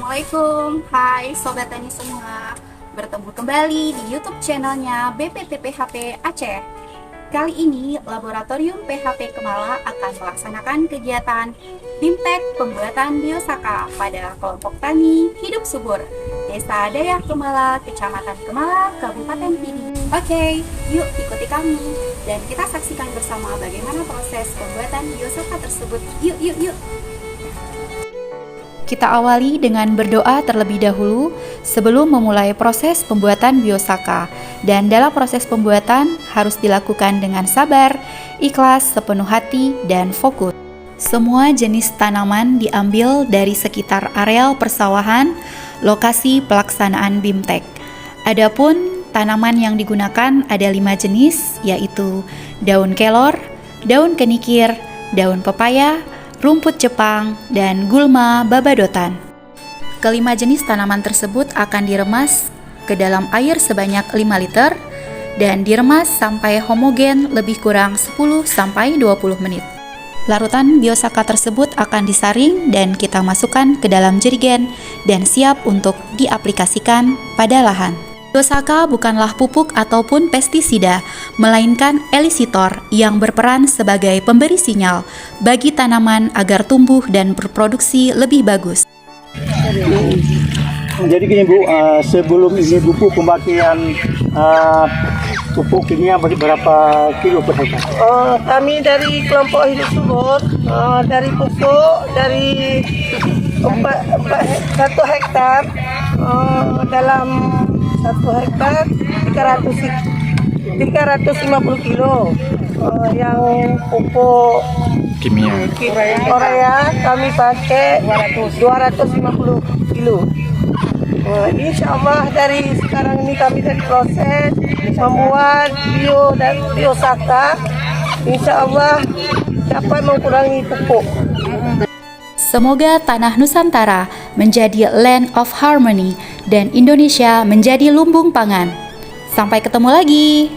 Assalamualaikum, hai Sobat Tani semua. Bertemu kembali di YouTube channelnya BPT-PHP Aceh. Kali ini Laboratorium PHP Kemala akan melaksanakan kegiatan BIMTEK pembuatan biosaka pada kelompok tani hidup subur Desa Dayak Kemala, Kecamatan Kemala, Kabupaten Pidi. Oke, yuk ikuti kami dan kita saksikan bersama bagaimana proses pembuatan biosaka tersebut. Yuk. Kita awali dengan berdoa terlebih dahulu sebelum memulai proses pembuatan biosaka. Dan dalam proses pembuatan harus dilakukan dengan sabar, ikhlas, sepenuh hati, dan fokus. Semua jenis tanaman diambil dari sekitar areal persawahan, lokasi pelaksanaan BIMTEK. Adapun tanaman yang digunakan ada 5 jenis, yaitu daun kelor, daun kenikir, daun pepaya, rumput Jepang, dan gulma babadotan. Kelima jenis tanaman tersebut akan diremas ke dalam air sebanyak 5 liter dan diremas sampai homogen lebih kurang 10-20 menit. Larutan biosaka tersebut akan disaring dan kita masukkan ke dalam jerigen dan siap untuk diaplikasikan pada lahan. Biosaka bukanlah pupuk ataupun pestisida, melainkan elisitor yang berperan sebagai pemberi sinyal bagi tanaman agar tumbuh dan berproduksi lebih bagus. Jadi gini Bu, sebelum ini pupuk pemakaian pupuk kimia berapa kilo per hektar? Kami dari kelompok hidup subur, dari pupuk dari 1 hektar, dalam 1 hektar 350 kilo. Yang pupuk kimia urea kami pakai 250 kilo. Insya Allah dari sekarang ini kami dari proses membuat biosaka, insya Allah dapat mengurangi pupuk. Semoga tanah Nusantara menjadi land of harmony dan Indonesia menjadi lumbung pangan. Sampai ketemu lagi.